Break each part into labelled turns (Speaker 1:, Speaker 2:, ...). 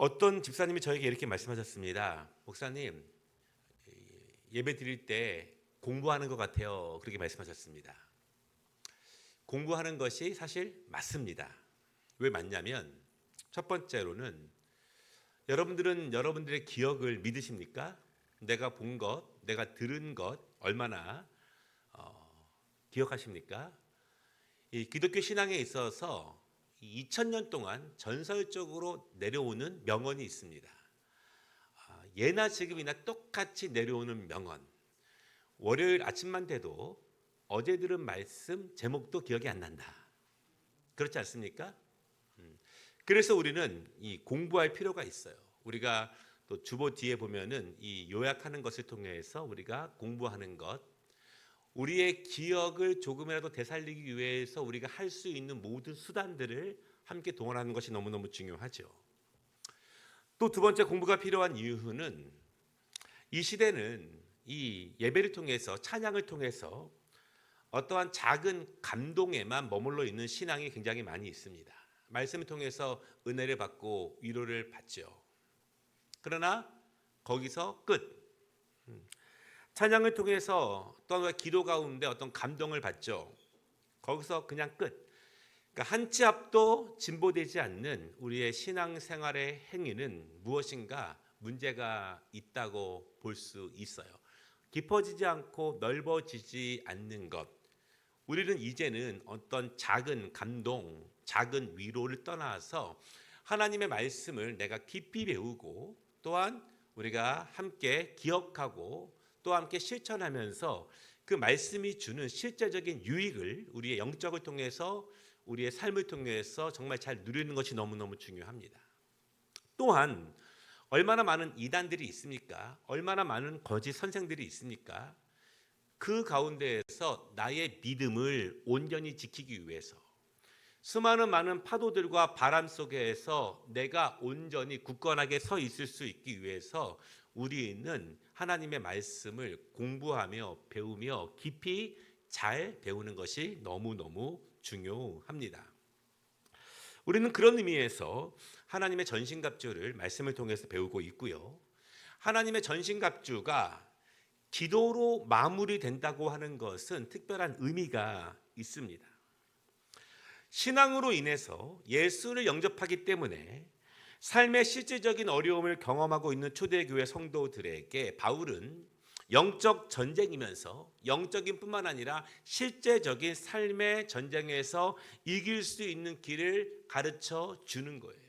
Speaker 1: 어떤 집사님이 저에게 이렇게 말씀하셨습니다. 목사님, 예배 드릴 때 공부하는 것 같아요. 그렇게 말씀하셨습니다. 공부하는 것이 사실 맞습니다. 왜 맞냐면 첫 번째로는 여러분들은 여러분들의 기억을 믿으십니까? 내가 본 것, 내가 들은 것 얼마나 기억하십니까? 이 기독교 신앙에 있어서 2000년 동안 전설적으로 내려오는 명언이 있습니다. 예나 지금이나 똑같이 내려오는 명언. 월요일 아침만 돼도 어제 들은 말씀 제목도 기억이 안 난다. 그렇지 않습니까? 그래서 우리는 이 공부할 필요가 있어요. 우리가 또 주보 뒤에 보면은 이 요약하는 것을 통해서 우리가 공부하는 것, 우리의 기억을 조금이라도 되살리기 위해서 우리가 할 수 있는 모든 수단들을 함께 동원하는 것이 너무너무 중요하죠. 또 두 번째 공부가 필요한 이유는 이 시대는 이 예배를 통해서 찬양을 통해서 어떠한 작은 감동에만 머물러 있는 신앙이 굉장히 많이 있습니다. 말씀을 통해서 은혜를 받고 위로를 받죠. 그러나 거기서 끝. 찬양을 통해서 또한 기도 가운데 어떤 감동을 받죠. 거기서 그냥 끝. 그러니까 한 치 앞도 진보되지 않는 우리의 신앙생활의 행위는 무엇인가 문제가 있다고 볼 수 있어요. 깊어지지 않고 넓어지지 않는 것. 우리는 이제는 어떤 작은 감동, 작은 위로를 떠나서 하나님의 말씀을 내가 깊이 배우고 또한 우리가 함께 기억하고 또 함께 실천하면서 그 말씀이 주는 실제적인 유익을 우리의 영적을 통해서 우리의 삶을 통해서 정말 잘 누리는 것이 너무너무 중요합니다. 또한 얼마나 많은 이단들이 있습니까? 얼마나 많은 거짓 선생들이 있습니까? 그 가운데에서 나의 믿음을 온전히 지키기 위해서 수많은 많은 파도들과 바람 속에서 내가 온전히 굳건하게 서 있을 수 있기 위해서 우리는 하나님의 말씀을 공부하며 배우며 깊이 잘 배우는 것이 너무너무 중요합니다. 우리는 그런 의미에서 하나님의 전신갑주를 말씀을 통해서 배우고 있고요. 하나님의 전신갑주가 기도로 마무리된다고 하는 것은 특별한 의미가 있습니다. 신앙으로 인해서 예수를 영접하기 때문에 삶의 실질적인 어려움을 경험하고 있는 초대교회 성도들에게 바울은 영적 전쟁이면서 영적인 뿐만 아니라 실제적인 삶의 전쟁에서 이길 수 있는 길을 가르쳐 주는 거예요.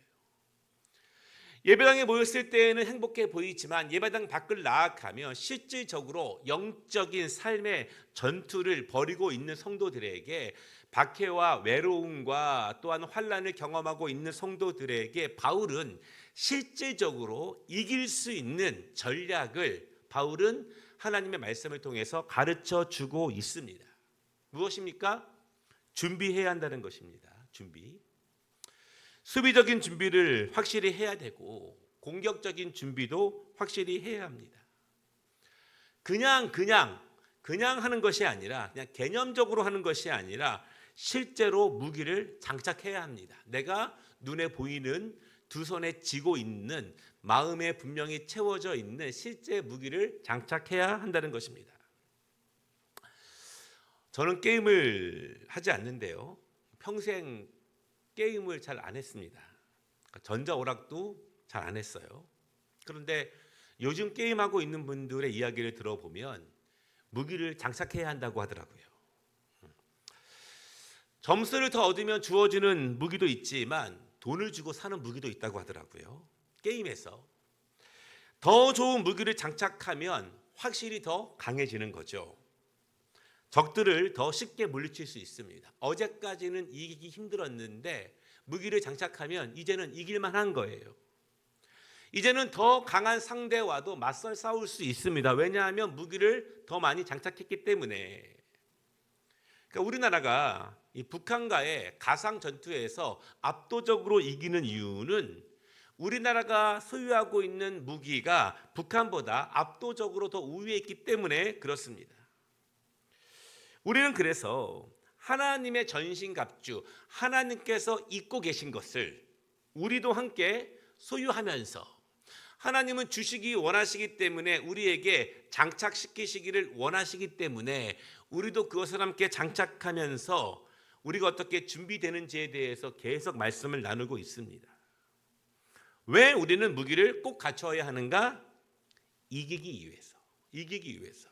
Speaker 1: 예배당에 모였을 때에는 행복해 보이지만 예배당 밖을 나아가면 실질적으로 영적인 삶의 전투를 벌이고 있는 성도들에게 박해와 외로움과 또한 환난을 경험하고 있는 성도들에게 바울은 실질적으로 이길 수 있는 전략을 바울은 하나님의 말씀을 통해서 가르쳐 주고 있습니다. 무엇입니까? 준비해야 한다는 것입니다. 준비. 수비적인 준비를 확실히 해야 되고 공격적인 준비도 확실히 해야 합니다. 그냥 하는 것이 아니라 그냥 개념적으로 하는 것이 아니라 실제로 무기를 장착해야 합니다. 내가 눈에 보이는 두 손에 쥐고 있는 마음에 분명히 채워져 있는 실제 무기를 장착해야 한다는 것입니다. 저는 게임을 하지 않는데요. 평생 게임을 잘 안 했습니다. 전자오락도 잘 안 했어요. 그런데 요즘 게임하고 있는 분들의 이야기를 들어보면 무기를 장착해야 한다고 하더라고요. 점수를 더 얻으면 주어지는 무기도 있지만 돈을 주고 사는 무기도 있다고 하더라고요. 게임에서 더 좋은 무기를 장착하면 확실히 더 강해지는 거죠. 적들을 더 쉽게 물리칠 수 있습니다. 어제까지는 이기기 힘들었는데 무기를 장착하면 이제는 이길만 한 거예요. 이제는 더 강한 상대와도 맞서 싸울 수 있습니다. 왜냐하면 무기를 더 많이 장착했기 때문에. 그러니까 우리나라가 이 북한과의 가상 전투에서 압도적으로 이기는 이유는 우리나라가 소유하고 있는 무기가 북한보다 압도적으로 더 우위에 있기 때문에 그렇습니다. 우리는 그래서 하나님의 전신갑주, 하나님께서 입고 계신 것을 우리도 함께 소유하면서 하나님은 주시기 원하시기 때문에 우리에게 장착시키시기를 원하시기 때문에 우리도 그것을 함께 장착하면서 우리가 어떻게 준비되는지에 대해서 계속 말씀을 나누고 있습니다. 왜 우리는 무기를 꼭 갖춰야 하는가? 이기기 위해서. 이기기 위해서.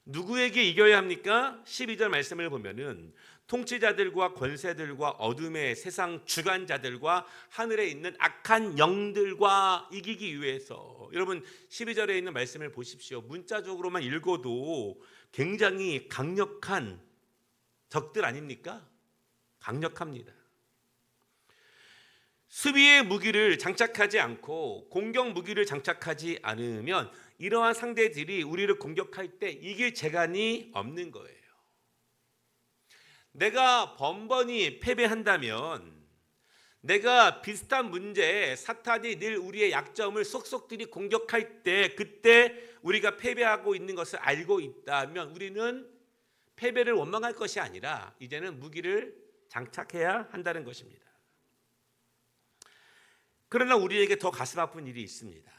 Speaker 1: 누구에게 이겨야 합니까? 12절 말씀을 보면은 통치자들과 권세들과 어둠의 세상 주관자들과 하늘에 있는 악한 영들과 이기기 위해서. 여러분 12절에 있는 말씀을 보십시오. 문자적으로만 읽어도 굉장히 강력한 적들 아닙니까? 강력합니다. 수비의 무기를 장착하지 않고 공격 무기를 장착하지 않으면 이러한 상대들이 우리를 공격할 때 이길 재간이 없는 거예요. 내가 번번이 패배한다면, 내가 비슷한 문제에 사탄이 늘 우리의 약점을 속속들이 공격할 때 그때 우리가 패배하고 있는 것을 알고 있다면 우리는 패배를 원망할 것이 아니라 이제는 무기를 장착해야 한다는 것입니다. 그러나 우리에게 더 가슴 아픈 일이 있습니다.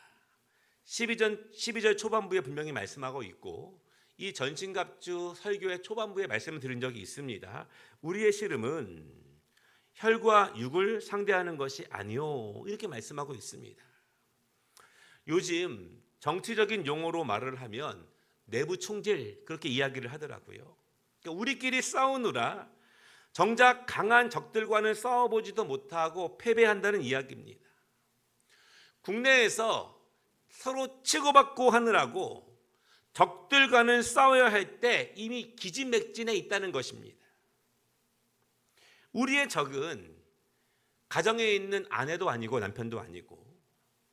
Speaker 1: 12절 초반부에 분명히 말씀하고 있고 이 전신갑주 설교의 초반부에 말씀을 드린 적이 있습니다. 우리의 씨름은 혈과 육을 상대하는 것이 아니요, 이렇게 말씀하고 있습니다. 요즘 정치적인 용어로 말을 하면 내부 총질, 그렇게 이야기를 하더라고요. 그러니까 우리끼리 싸우느라 정작 강한 적들과는 싸워보지도 못하고 패배한다는 이야기입니다. 국내에서 서로 치고받고 하느라고 적들과는 싸워야 할 때 이미 기진맥진해 있다는 것입니다. 우리의 적은 가정에 있는 아내도 아니고 남편도 아니고,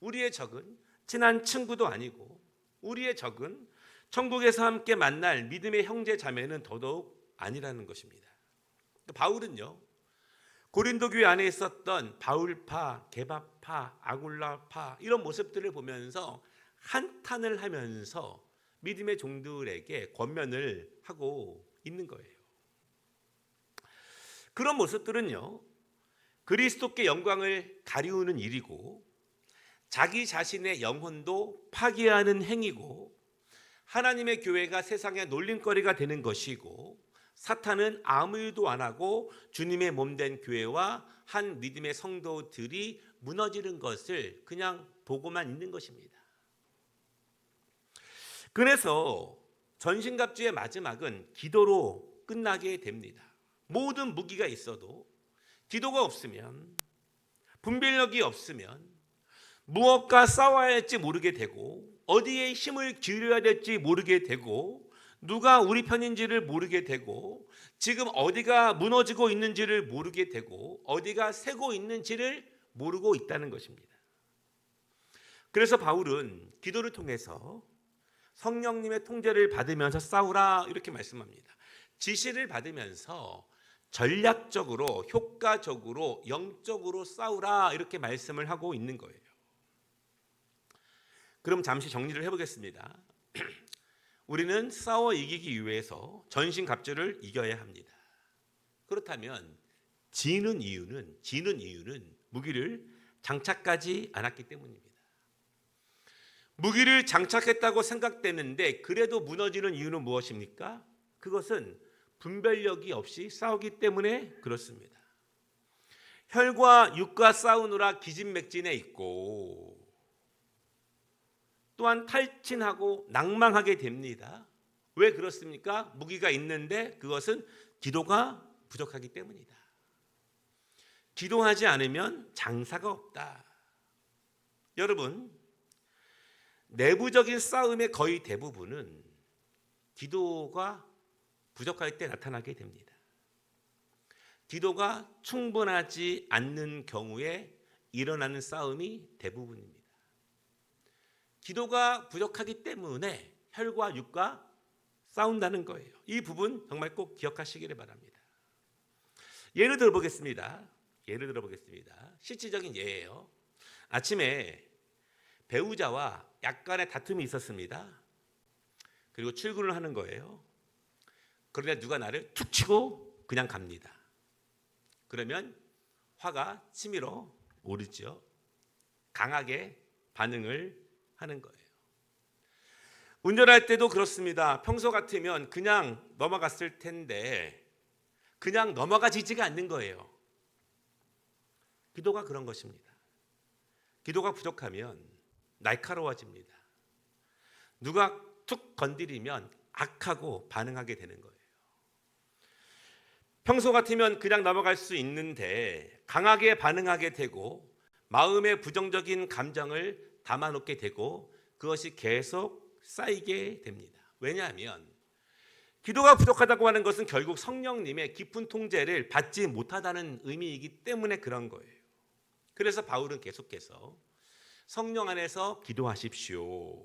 Speaker 1: 우리의 적은 친한 친구도 아니고, 우리의 적은 천국에서 함께 만날 믿음의 형제 자매는 더더욱 아니라는 것입니다. 바울은요, 고린도 교회 안에 있었던 바울파, 게바파, 아굴라파 이런 모습들을 보면서 한탄을 하면서 믿음의 종들에게 권면을 하고 있는 거예요. 그런 모습들은요, 그리스도께 영광을 가리우는 일이고 자기 자신의 영혼도 파괴하는 행위고 하나님의 교회가 세상의 놀림거리가 되는 것이고 사탄은 아무 일도 안 하고 주님의 몸된 교회와 한 믿음의 성도들이 무너지는 것을 그냥 보고만 있는 것입니다. 그래서 전신갑주의 마지막은 기도로 끝나게 됩니다. 모든 무기가 있어도 기도가 없으면, 분별력이 없으면 무엇과 싸워야 할지 모르게 되고 어디에 힘을 기울여야 될지 모르게 되고 누가 우리 편인지를 모르게 되고 지금 어디가 무너지고 있는지를 모르게 되고 어디가 새고 있는지를 모르고 있다는 것입니다. 그래서 바울은 기도를 통해서 성령님의 통제를 받으면서 싸우라 이렇게 말씀합니다. 지시를 받으면서 전략적으로, 효과적으로, 영적으로 싸우라 이렇게 말씀을 하고 있는 거예요. 그럼 잠시 정리를 해보겠습니다. 우리는 싸워 이기기 위해서 전신갑주를 이겨야 합니다. 그렇다면 지는 이유는 무기를 장착하지 않았기 때문입니다. 무기를 장착했다고 생각되는데 그래도 무너지는 이유는 무엇입니까? 그것은 분별력이 없이 싸우기 때문에 그렇습니다. 혈과 육과 싸우느라 기진맥진해 있고 또한 탈진하고 낭망하게 됩니다. 왜 그렇습니까? 무기가 있는데 그것은 기도가 부족하기 때문이다. 기도하지 않으면 장사가 없다. 여러분, 내부적인 싸움의 거의 대부분은 기도가 부족할 때 나타나게 됩니다. 기도가 충분하지 않는 경우에 일어나는 싸움이 대부분입니다. 기도가 부족하기 때문에 혈과 육과 싸운다는 거예요. 이 부분 정말 꼭 기억하시기를 바랍니다. 예를 들어보겠습니다. 실질적인 예예요. 아침에 배우자와 약간의 다툼이 있었습니다. 그리고 출근을 하는 거예요. 그런데 누가 나를 툭 치고 그냥 갑니다. 그러면 화가 치밀어 오르죠. 강하게 반응을 하는 거예요. 운전할 때도 그렇습니다. 평소 같으면 그냥 넘어갔을 텐데 그냥 넘어가지지가 않는 거예요. 기도가 그런 것입니다. 기도가 부족하면 날카로워집니다. 누가 툭 건드리면 악하고 반응하게 되는 거예요. 평소 같으면 그냥 넘어갈 수 있는데 강하게 반응하게 되고 마음의 부정적인 감정을 담아놓게 되고 그것이 계속 쌓이게 됩니다. 왜냐하면 기도가 부족하다고 하는 것은 결국 성령님의 깊은 통제를 받지 못하다는 의미이기 때문에 그런 거예요. 그래서 바울은 계속해서 성령 안에서 기도하십시오.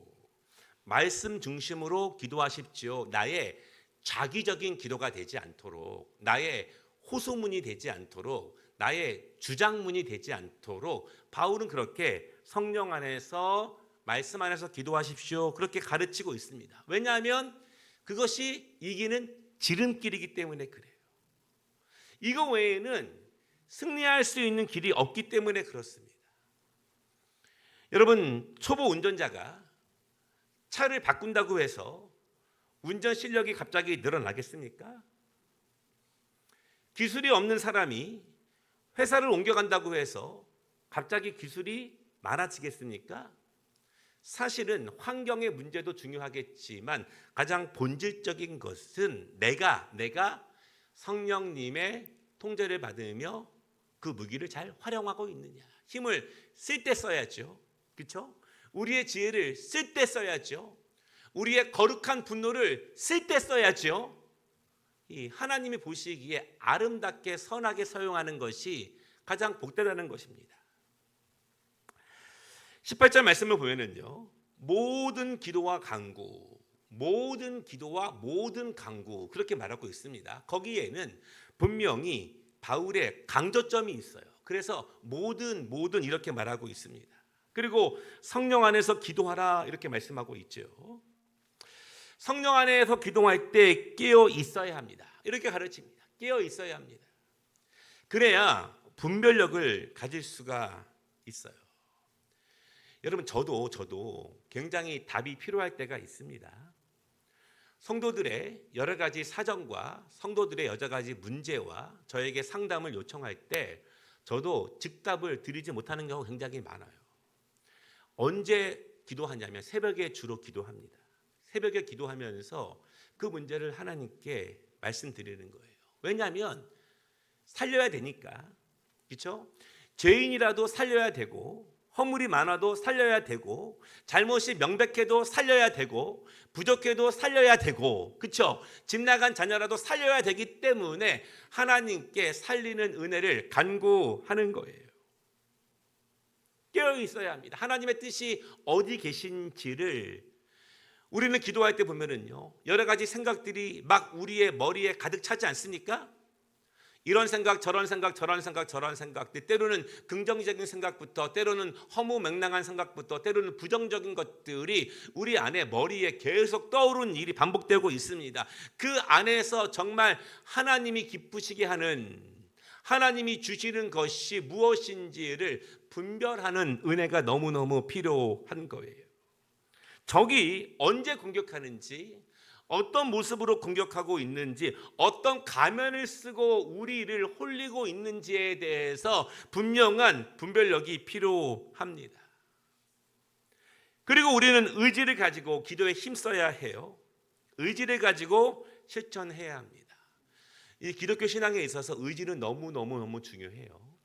Speaker 1: 말씀 중심으로 기도하십시오. 나의 자기적인 기도가 되지 않도록, 나의 호소문이 되지 않도록, 나의 주장문이 되지 않도록 바울은 그렇게 성령 안에서 말씀 안에서 기도하십시오. 그렇게 가르치고 있습니다. 왜냐하면 그것이 이기는 지름길이기 때문에 그래요. 이거 외에는 승리할 수 있는 길이 없기 때문에 그렇습니다. 여러분, 초보 운전자가 차를 바꾼다고 해서 운전 실력이 갑자기 늘어나겠습니까? 기술이 없는 사람이 회사를 옮겨간다고 해서 갑자기 기술이 많아지겠습니까? 사실은 환경의 문제도 중요하겠지만 가장 본질적인 것은 내가 성령님의 통제를 받으며 그 무기를 잘 활용하고 있느냐. 힘을 쓸 때 써야죠. 그렇죠? 우리의 지혜를 쓸 때 써야죠. 우리의 거룩한 분노를 쓸 때 써야죠. 이 하나님이 보시기에 아름답게 선하게 사용하는 것이 가장 복되다는 것입니다. 18절 말씀을 보면은요. 모든 기도와 간구, 모든 기도와 모든 간구 그렇게 말하고 있습니다. 거기에는 분명히 바울의 강조점이 있어요. 그래서 모든 이렇게 말하고 있습니다. 그리고 성령 안에서 기도하라 이렇게 말씀하고 있죠. 성령 안에서 기도할 때 깨어 있어야 합니다. 이렇게 가르칩니다. 깨어 있어야 합니다. 그래야 분별력을 가질 수가 있어요. 여러분 저도 굉장히 답이 필요할 때가 있습니다. 성도들의 여러 가지 사정과 성도들의 여러 가지 문제와 저에게 상담을 요청할 때 저도 즉답을 드리지 못하는 경우가 굉장히 많아요. 언제 기도하냐면 새벽에 주로 기도합니다. 새벽에 기도하면서 그 문제를 하나님께 말씀드리는 거예요. 왜냐하면 살려야 되니까. 그렇죠? 죄인이라도 살려야 되고 허물이 많아도 살려야 되고 잘못이 명백해도 살려야 되고 부족해도 살려야 되고 그렇죠? 집 나간 자녀라도 살려야 되기 때문에 하나님께 살리는 은혜를 간구하는 거예요. 깨어 있어야 합니다. 하나님의 뜻이 어디 계신지를 우리는 기도할 때 보면은요 여러 가지 생각들이 막 우리의 머리에 가득 차지 않습니까? 이런 생각 저런 생각 저런 생각 저런 생각들 때로는 긍정적인 생각부터 때로는 허무맹랑한 생각부터 때로는 부정적인 것들이 우리 안에 머리에 계속 떠오르는 일이 반복되고 있습니다. 그 안에서 정말 하나님이 기쁘시게 하는 하나님이 주시는 것이 무엇인지를 분별하는 은혜가 너무너무 필요한 거예요. 적이 언제 공격하는지 어떤 모습으로 공격하고 있는지 어떤 가면을 쓰고 우리를 홀리고 있는지에 대해서 분명한 분별력이 필요합니다. 그리고 우리는 의지를 가지고 기도에 힘써야 해요. 의지를 가지고 실천해야 합니다. 이 기독교 신앙에 있어서 의지는 너무 중요해요.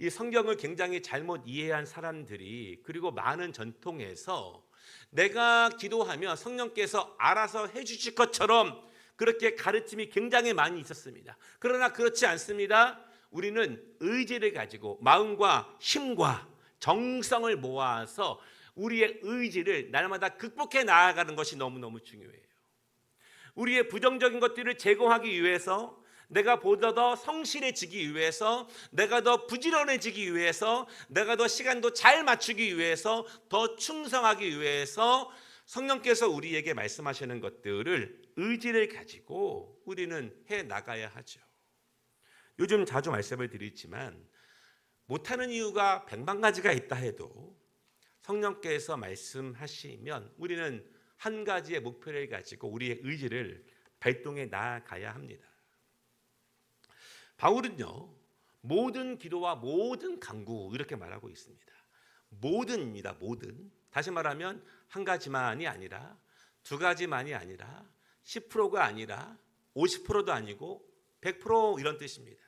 Speaker 1: 이 성경을 굉장히 잘못 이해한 사람들이 그리고 많은 전통에서 내가 기도하면 성령께서 알아서 해주실 것처럼 그렇게 가르침이 굉장히 많이 있었습니다. 그러나 그렇지 않습니다. 우리는 의지를 가지고 마음과 힘과 정성을 모아서 우리의 의지를 날마다 극복해 나아가는 것이 너무너무 중요해요. 우리의 부정적인 것들을 제거하기 위해서 내가 보다 더 성실해지기 위해서 내가 더 부지런해지기 위해서 내가 더 시간도 잘 맞추기 위해서 더 충성하기 위해서 성령께서 우리에게 말씀하시는 것들을 의지를 가지고 우리는 해 나가야 하죠. 요즘 자주 말씀을 드리지만 못하는 이유가 100만 가지가 있다 해도 성령께서 말씀하시면 우리는 한 가지의 목표를 가지고 우리의 의지를 발동해 나아가야 합니다. 바울은요, 모든 기도와 모든 간구 이렇게 말하고 있습니다. 모든입니다. 모든. 다시 말하면 한 가지만이 아니라 두 가지만이 아니라 10%가 아니라 50%도 아니고 100% 이런 뜻입니다.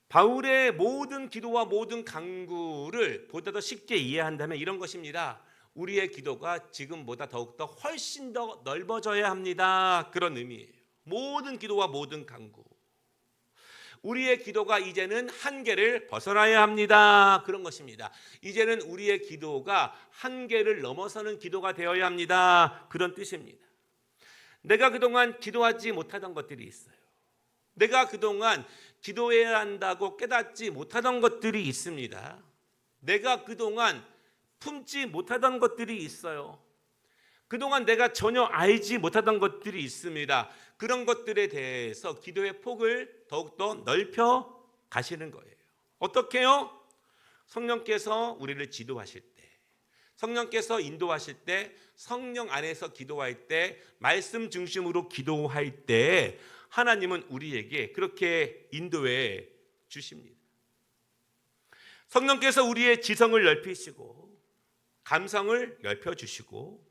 Speaker 1: 바울의 모든 기도와 모든 간구를 보다 더 쉽게 이해한다면 이런 것입니다. 우리의 기도가 지금보다 더욱더 훨씬 더 넓어져야 합니다. 그런 의미예요. 모든 기도와 모든 간구. 우리의 기도가 이제는 한계를 벗어나야 합니다. 그런 것입니다. 이제는 우리의 기도가 한계를 넘어서는 기도가 되어야 합니다. 그런 뜻입니다. 내가 그동안 기도하지 못하던 것들이 있어요. 내가 그동안 기도해야 한다고 깨닫지 못하던 것들이 있습니다. 내가 그동안 품지 못하던 것들이 있어요. 그동안 내가 전혀 알지 못하던 것들이 있습니다. 그런 것들에 대해서 기도의 폭을 더욱더 넓혀 가시는 거예요. 어떻게요? 성령께서 우리를 지도하실 때, 성령께서 인도하실 때, 성령 안에서 기도할 때, 말씀 중심으로 기도할 때 하나님은 우리에게 그렇게 인도해 주십니다. 성령께서 우리의 지성을 넓히시고 감성을 넓혀주시고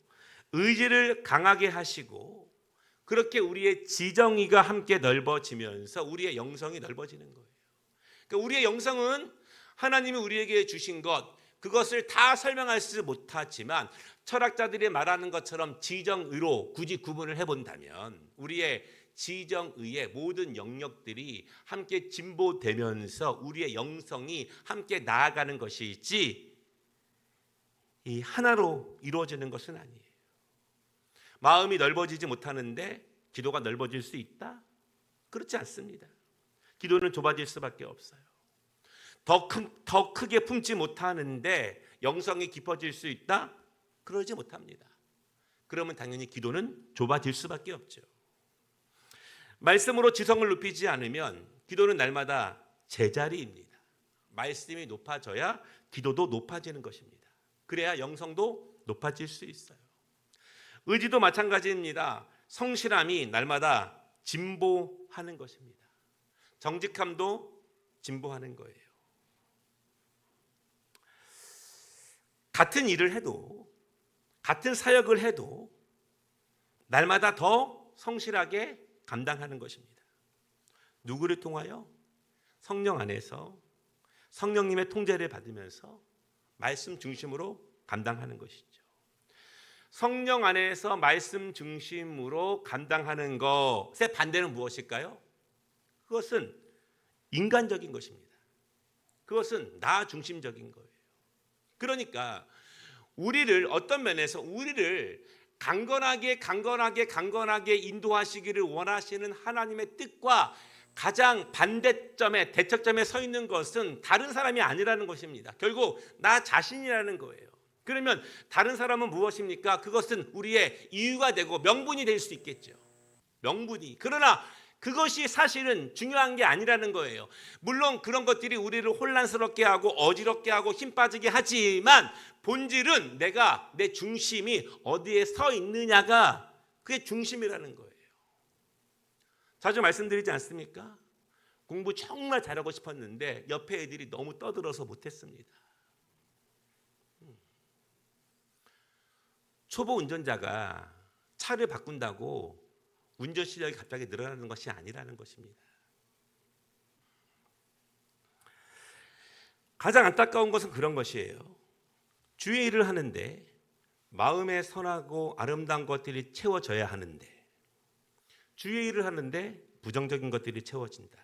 Speaker 1: 의지를 강하게 하시고 그렇게 우리의 지정의가 함께 넓어지면서 우리의 영성이 넓어지는 거예요. 그러니까 우리의 영성은 하나님이 우리에게 주신 것, 그것을 다 설명할 수 못하지만 철학자들이 말하는 것처럼 지정의로 굳이 구분을 해본다면 우리의 지정의의 모든 영역들이 함께 진보되면서 우리의 영성이 함께 나아가는 것이지 이 하나로 이루어지는 것은 아니에요. 마음이 넓어지지 못하는데 기도가 넓어질 수 있다? 그렇지 않습니다. 기도는 좁아질 수밖에 없어요. 더 크게 품지 못하는데 영성이 깊어질 수 있다? 그러지 못합니다. 그러면 당연히 기도는 좁아질 수밖에 없죠. 말씀으로 지성을 높이지 않으면 기도는 날마다 제자리입니다. 말씀이 높아져야 기도도 높아지는 것입니다. 그래야 영성도 높아질 수 있어요. 의지도 마찬가지입니다. 성실함이 날마다 진보하는 것입니다. 정직함도 진보하는 거예요. 같은 일을 해도, 같은 사역을 해도 날마다 더 성실하게 감당하는 것입니다. 누구를 통하여? 성령 안에서 성령님의 통제를 받으면서 말씀 중심으로 감당하는 것이죠. 성령 안에서 말씀 중심으로 감당하는 것의 반대는 무엇일까요? 그것은 인간적인 것입니다. 그것은 나 중심적인 거예요. 그러니까 우리를 어떤 면에서 우리를 강건하게 인도하시기를 원하시는 하나님의 뜻과 가장 반대점에 대척점에 서 있는 것은 다른 사람이 아니라는 것입니다. 결국 나 자신이라는 거예요. 그러면 다른 사람은 무엇입니까? 그것은 우리의 이유가 되고 명분이 될 수 있겠죠. 명분이. 그러나 그것이 사실은 중요한 게 아니라는 거예요. 물론 그런 것들이 우리를 혼란스럽게 하고 어지럽게 하고 힘 빠지게 하지만 본질은 내가 내 중심이 어디에 서 있느냐가 그게 중심이라는 거예요. 자주 말씀드리지 않습니까? 공부 정말 잘하고 싶었는데 옆에 애들이 너무 떠들어서 못했습니다. 초보 운전자가 차를 바꾼다고 운전 실력이 갑자기 늘어나는 것이 아니라는 것입니다. 가장 안타까운 것은 그런 것이에요. 주의 일을 하는데 마음에 선하고 아름다운 것들이 채워져야 하는데 주의 일을 하는데 부정적인 것들이 채워진다.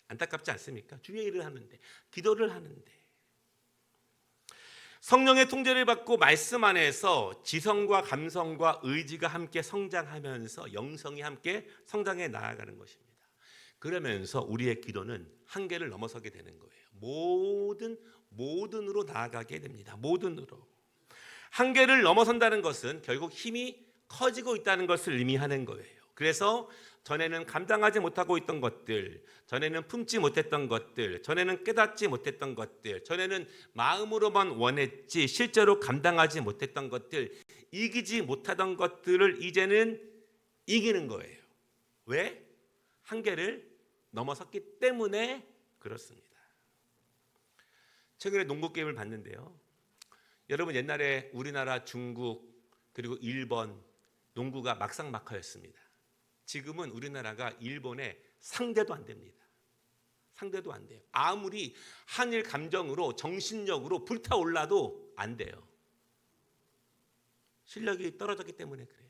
Speaker 1: 안타깝지 않습니까? 주의 일을 하는데, 기도를 하는데 성령의 통제를 받고 말씀 안에서 지성과 감성과 의지가 함께 성장하면서 영성이 함께 성장해 나아가는 것입니다. 그러면서 우리의 기도는 한계를 넘어서게 되는 거예요. 모든으로 나아가게 됩니다. 모든으로. 한계를 넘어선다는 것은 결국 힘이 커지고 있다는 것을 의미하는 거예요. 그래서 전에는 감당하지 못하고 있던 것들, 전에는 품지 못했던 것들, 전에는 깨닫지 못했던 것들, 전에는 마음으로만 원했지 실제로 감당하지 못했던 것들, 이기지 못하던 것들을 이제는 이기는 거예요. 왜? 한계를 넘어섰기 때문에 그렇습니다. 최근에 농구 게임을 봤는데요. 여러분, 옛날에 우리나라, 중국, 그리고 일본 농구가 막상막하였습니다. 지금은 우리나라가 일본의 상대도 안 됩니다. 상대도 안 돼요. 아무리 한일 감정으로 정신력으로 불타올라도 안 돼요. 실력이 떨어졌기 때문에 그래요.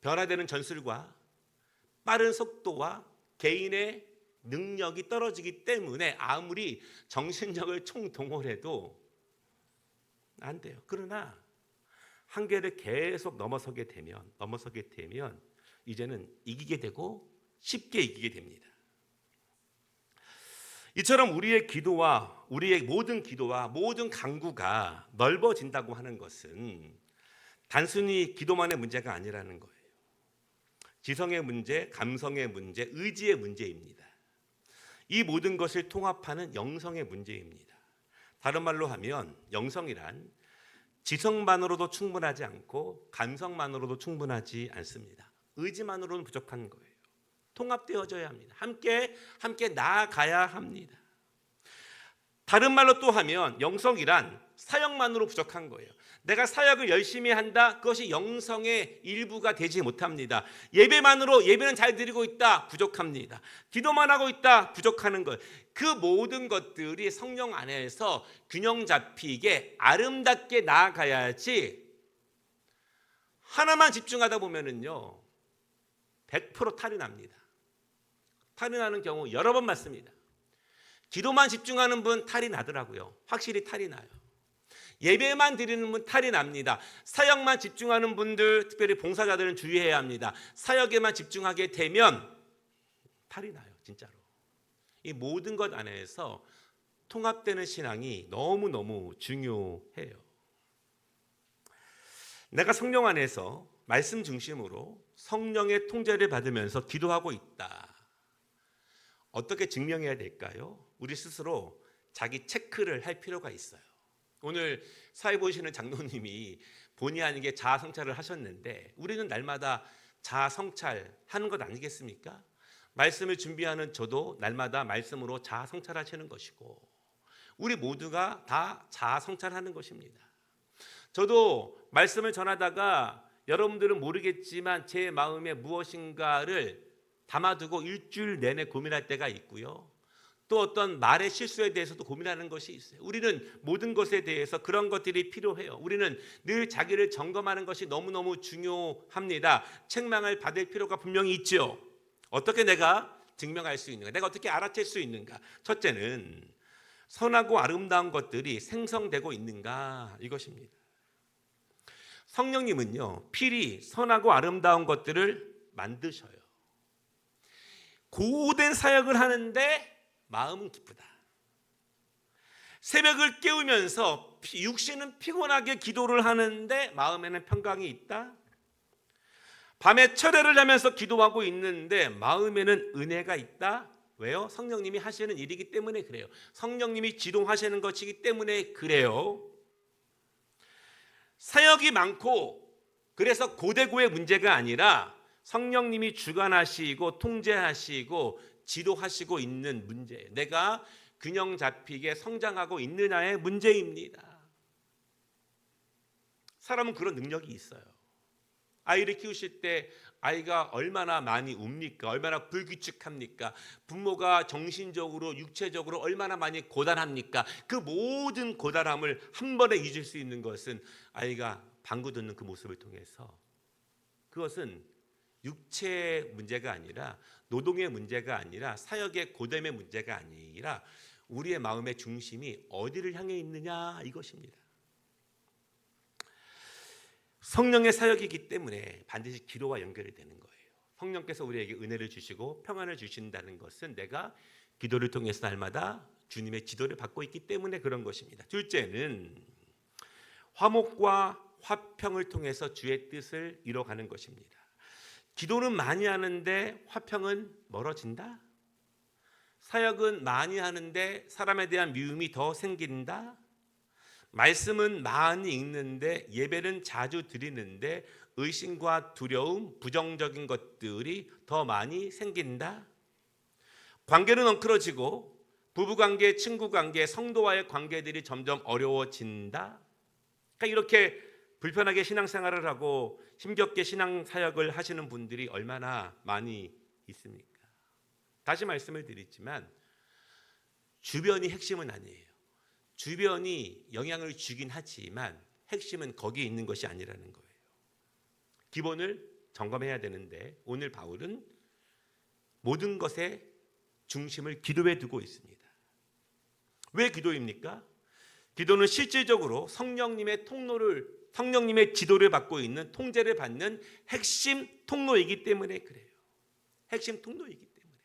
Speaker 1: 변화되는 전술과 빠른 속도와 개인의 능력이 떨어지기 때문에 아무리 정신력을 총동원해도 안 돼요. 그러나 한계를 계속 넘어서게 되면 이제는 이기게 되고 쉽게 이기게 됩니다. 이처럼 우리의 기도와 우리의 모든 기도와 모든 간구가 넓어진다고 하는 것은 단순히 기도만의 문제가 아니라는 거예요. 지성의 문제, 감성의 문제, 의지의 문제입니다. 이 모든 것을 통합하는 영성의 문제입니다. 다른 말로 하면 영성이란 지성만으로도 충분하지 않고 감성만으로도 충분하지 않습니다. 의지만으로는 부족한 거예요. 통합되어져야 합니다. 함께 나아가야 합니다. 다른 말로 또 하면 영성이란 사역만으로 부족한 거예요. 내가 사역을 열심히 한다, 그것이 영성의 일부가 되지 못합니다. 예배는 잘 드리고 있다, 부족합니다. 기도만 하고 있다, 부족하는 것. 그 모든 것들이 성령 안에서 균형 잡히게 아름답게 나아가야지, 하나만 집중하다 보면은요 100% 탈이 납니다. 탈이 나는 경우 여러 번 봤습니다. 기도만 집중하는 분 탈이 나더라고요. 확실히 탈이 나요. 예배만 드리는 분 탈이 납니다. 사역만 집중하는 분들, 특별히 봉사자들은 주의해야 합니다. 사역에만 집중하게 되면 탈이 나요, 진짜로. 이 모든 것 안에서 통합되는 신앙이 너무너무 중요해요. 내가 성령 안에서 말씀 중심으로 성령의 통제를 받으면서 기도하고 있다. 어떻게 증명해야 될까요? 우리 스스로 자기 체크를 할 필요가 있어요. 오늘 사회 보시는 장로님이 본의 아니게 자아 성찰을 하셨는데, 우리는 날마다 자아 성찰하는 것 아니겠습니까? 말씀을 준비하는 저도 날마다 말씀으로 자아 성찰하시는 것이고, 우리 모두가 다 자아 성찰하는 것입니다. 저도 말씀을 전하다가 여러분들은 모르겠지만 제 마음에 무엇인가를 담아두고 일주일 내내 고민할 때가 있고요. 또 어떤 말의 실수에 대해서도 고민하는 것이 있어요. 우리는 모든 것에 대해서 그런 것들이 필요해요. 우리는 늘 자기를 점검하는 것이 너무너무 중요합니다. 책망을 받을 필요가 분명히 있죠. 어떻게 내가 증명할 수 있는가? 내가 어떻게 알아챌 수 있는가? 첫째는 선하고 아름다운 것들이 생성되고 있는가? 이것입니다. 성령님은요, 필히 선하고 아름다운 것들을 만드셔요. 고된 사역을 하는데 마음은 기쁘다. 새벽을 깨우면서 육신은 피곤하게 기도를 하는데 마음에는 평강이 있다. 밤에 철회를 하면서 기도하고 있는데 마음에는 은혜가 있다. 왜요? 성령님이 하시는 일이기 때문에 그래요. 성령님이 지동하시는 것이기 때문에 그래요. 사역이 많고 그래서 고대고의 문제가 아니라 성령님이 주관하시고 통제하시고 지도하시고 있는 문제예요. 내가 균형 잡히게 성장하고 있느냐의 문제입니다. 사람은 그런 능력이 있어요. 아이를 키우실 때 아이가 얼마나 많이 웁니까? 얼마나 불규칙합니까? 부모가 정신적으로 육체적으로 얼마나 많이 고단합니까? 그 모든 고단함을 한 번에 잊을 수 있는 것은 아이가 방구 듣는 그 모습을 통해서, 그것은 육체의 문제가 아니라 노동의 문제가 아니라 사역의 고됨의 문제가 아니라 우리의 마음의 중심이 어디를 향해 있느냐, 이것입니다. 성령의 사역이기 때문에 반드시 기도와 연결이 되는 거예요. 성령께서 우리에게 은혜를 주시고 평안을 주신다는 것은 내가 기도를 통해서 날마다 주님의 지도를 받고 있기 때문에 그런 것입니다. 둘째는 화목과 화평을 통해서 주의 뜻을 이뤄가는 것입니다. 기도는 많이 하는데 화평은 멀어진다? 사역은 많이 하는데 사람에 대한 미움이 더 생긴다? 말씀은 많이 읽는데 예배는 자주 드리는데 의심과 두려움, 부정적인 것들이 더 많이 생긴다? 관계는 엉클어지고 부부관계, 친구관계, 성도와의 관계들이 점점 어려워진다? 그러니까 이렇게 불편하게 신앙생활을 하고 힘겹게 신앙사역을 하시는 분들이 얼마나 많이 있습니까? 다시 말씀을 드리지만 주변이 핵심은 아니에요. 주변이 영향을 주긴 하지만 핵심은 거기에 있는 것이 아니라는 거예요. 기본을 점검해야 되는데 오늘 바울은 모든 것의 중심을 기도에 두고 있습니다. 왜 기도입니까? 기도는 실질적으로 성령님의 지도를 받고 있는, 통제를 받는 핵심 통로이기 때문에 그래요. 핵심 통로이기 때문에.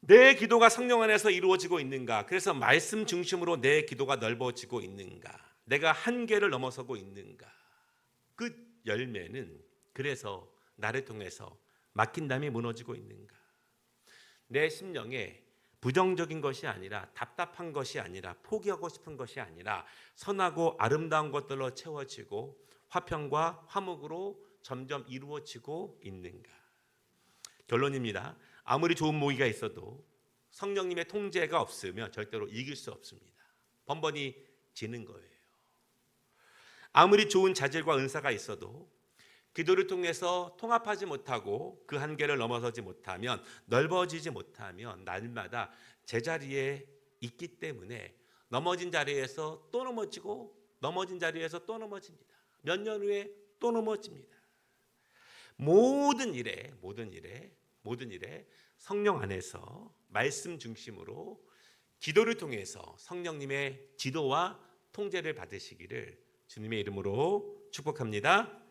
Speaker 1: 내 기도가 성령 안에서 이루어지고 있는가? 그래서 말씀 중심으로 내 기도가 넓어지고 있는가? 내가 한계를 넘어서고 있는가? 그 열매는 그래서 나를 통해서 막힌 담이 무너지고 있는가? 내 심령에 부정적인 것이 아니라, 답답한 것이 아니라, 포기하고 싶은 것이 아니라 선하고 아름다운 것들로 채워지고 화평과 화목으로 점점 이루어지고 있는가? 결론입니다. 아무리 좋은 모기가 있어도 성령님의 통제가 없으면 절대로 이길 수 없습니다. 번번이 지는 거예요. 아무리 좋은 자질과 은사가 있어도 기도를 통해서 통합하지 못하고 그 한계를 넘어서지 못하면, 넓어지지 못하면 날마다 제자리에 있기 때문에 넘어진 자리에서 또 넘어지고 넘어진 자리에서 또 넘어집니다. 몇 년 후에 또 넘어집니다. 모든 일에 성령 안에서 말씀 중심으로 기도를 통해서 성령님의 지도와 통제를 받으시기를 주님의 이름으로 축복합니다.